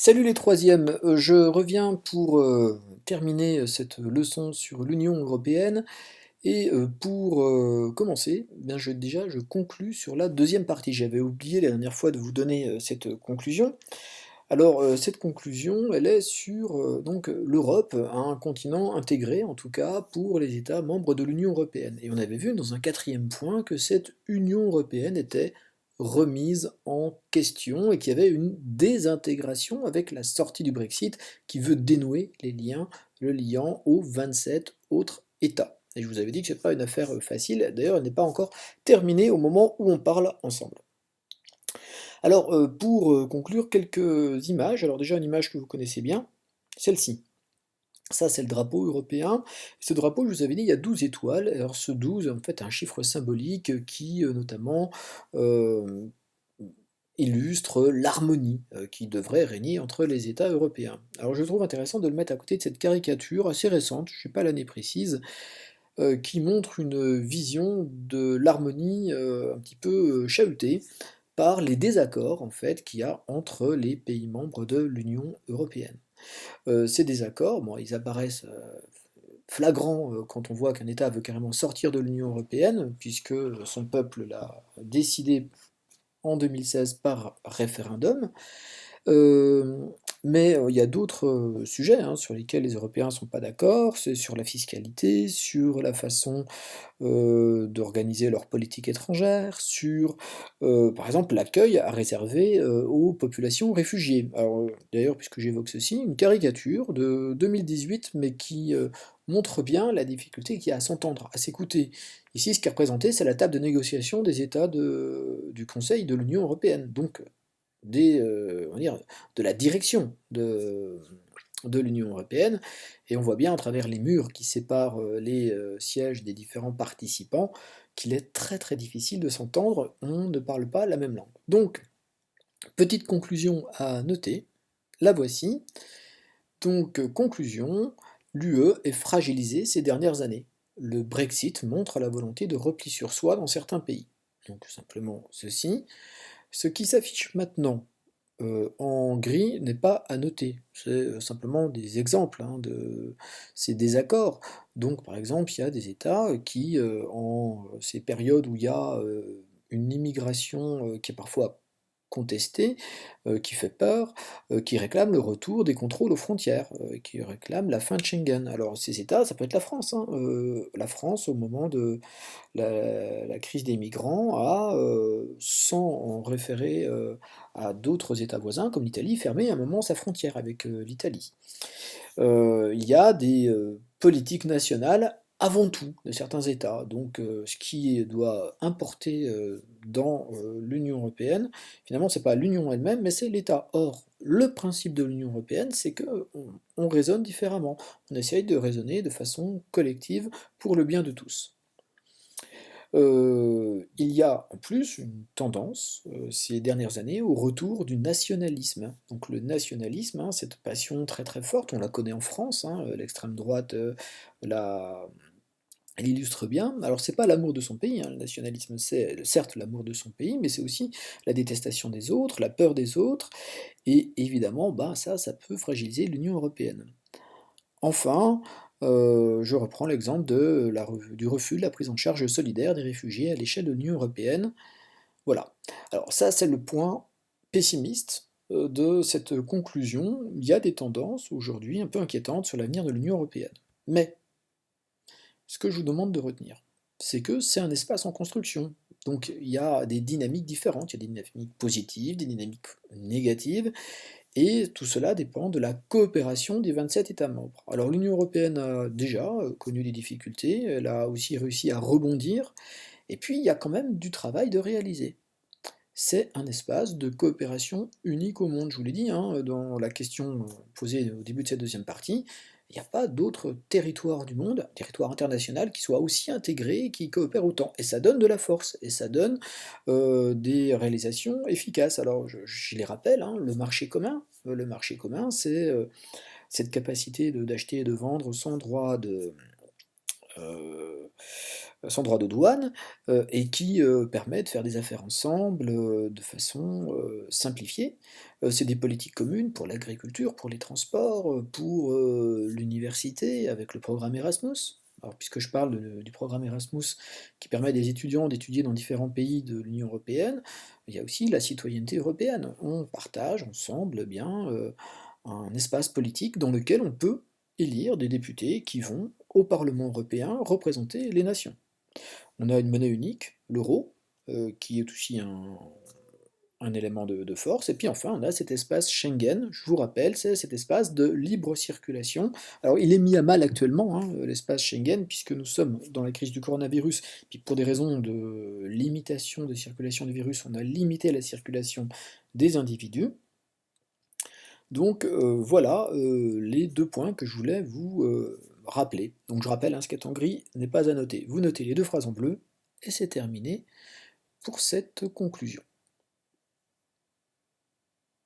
Salut les troisièmes, je reviens pour terminer cette leçon sur l'Union européenne et pour commencer, bien je conclus sur la deuxième partie. J'avais oublié la dernière fois de vous donner cette conclusion. Alors cette conclusion, elle est sur donc l'Europe, un continent intégré en tout cas pour les États membres de l'Union européenne. Et on avait vu dans un quatrième point que cette Union européenne était remise en question et qu'il y avait une désintégration avec la sortie du Brexit qui veut dénouer les liens le liant aux 27 autres États. Et je vous avais dit que ce n'est pas une affaire facile, d'ailleurs elle n'est pas encore terminée au moment où on parle ensemble. Alors, pour conclure, quelques images. Alors déjà, une image que vous connaissez bien, celle-ci. Ça, c'est le drapeau européen. Ce drapeau, je vous avais dit, il y a 12 étoiles. Alors ce 12, en fait, est un chiffre symbolique qui, notamment, euh, illustre l'harmonie qui devrait régner entre les États européens. Alors je trouve intéressant de le mettre à côté de cette caricature assez récente, je ne sais pas l'année précise, qui montre une vision de l'harmonie un petit peu chahutée par les désaccords en fait qu'il y a entre les pays membres de l'Union européenne. Ces désaccords, bon, ils apparaissent flagrants quand on voit qu'un État veut carrément sortir de l'Union européenne, puisque son peuple l'a décidé en 2016 par référendum. Euh, mais il y a d'autres sujets sur lesquels les Européens ne sont pas d'accord, c'est sur la fiscalité, sur la façon d'organiser leur politique étrangère, sur, par exemple, l'accueil à réserver aux populations réfugiées. Alors, d'ailleurs, puisque j'évoque ceci, une caricature de 2018, mais qui montre bien la difficulté qu'il y a à s'entendre, à s'écouter. Ici, ce qui est représenté, c'est la table de négociation des États du Conseil de l'Union européenne, donc on va dire, de la direction de l'Union européenne, et on voit bien à travers les murs qui séparent les sièges des différents participants qu'il est très très difficile de s'entendre, on ne parle pas la même langue. Donc, petite conclusion à noter, la voici. Donc, conclusion, l'UE est fragilisée ces dernières années. Le Brexit montre la volonté de repli sur soi dans certains pays. Donc, simplement ceci. Ce qui s'affiche maintenant en gris n'est pas à noter, c'est simplement des exemples de ces désaccords. Donc par exemple, il y a des États qui, en ces périodes où il y a une immigration qui est parfois contestée, qui fait peur, qui réclament le retour des contrôles aux frontières, qui réclament la fin de Schengen. Alors ces États, ça peut être la France, la France au moment de la crise des migrants a, sans en référer à d'autres États voisins, comme l'Italie, fermé à un moment sa frontière avec l'Italie. Il y a des politiques nationales avant tout de certains États. Donc ce qui doit importer dans l'Union européenne, finalement, c'est pas l'Union elle-même, mais c'est l'État. Or, le principe de l'Union européenne, c'est que on raisonne différemment. On essaye de raisonner de façon collective pour le bien de tous. Il y a en plus une tendance ces dernières années au retour du nationalisme. Donc le nationalisme, cette passion très très forte, on la connaît en France, l'extrême droite elle illustre bien. Alors c'est pas l'amour de son pays, le nationalisme c'est certes l'amour de son pays, mais c'est aussi la détestation des autres, la peur des autres, et évidemment ça peut fragiliser l'Union européenne. Enfin, je reprends l'exemple du refus de la prise en charge solidaire des réfugiés à l'échelle de l'Union européenne. Voilà. Alors ça, c'est le point pessimiste de cette conclusion. Il y a des tendances aujourd'hui un peu inquiétantes sur l'avenir de l'Union européenne. Mais ce que je vous demande de retenir, c'est que c'est un espace en construction. Donc il y a des dynamiques différentes, il y a des dynamiques positives, des dynamiques négatives, et tout cela dépend de la coopération des 27 États membres. Alors l'Union européenne a déjà connu des difficultés, elle a aussi réussi à rebondir, et puis il y a quand même du travail de réaliser. C'est un espace de coopération unique au monde, je vous l'ai dit, dans la question posée au début de cette deuxième partie, il n'y a pas d'autre territoire du monde, territoire international, qui soit aussi intégré, qui coopère autant. Et ça donne de la force, et ça donne des réalisations efficaces. Alors je les rappelle, le marché commun, c'est cette capacité d'acheter et de vendre sans droit euh, sans droit de douane, et qui permet de faire des affaires ensemble de façon simplifiée. C'est des politiques communes pour l'agriculture, pour les transports, pour l'université avec le programme Erasmus. Alors, puisque je parle du programme Erasmus qui permet à des étudiants d'étudier dans différents pays de l'Union européenne, il y a aussi la citoyenneté européenne. On partage ensemble eh bien, un espace politique dans lequel on peut élire des députés qui vont au Parlement européen représenter les nations. On a une monnaie unique, l'euro, qui est aussi un élément de force. Et puis enfin, on a cet espace Schengen, je vous rappelle, c'est cet espace de libre circulation. Alors il est mis à mal actuellement, hein, l'espace Schengen, puisque nous sommes dans la crise du coronavirus, puis pour des raisons de limitation de circulation du virus, on a limité la circulation des individus. Donc voilà les deux points que je voulais vous rappeler. Donc je rappelle, hein, ce qui est en gris n'est pas à noter. Vous notez les deux phrases en bleu, et c'est terminé pour cette conclusion.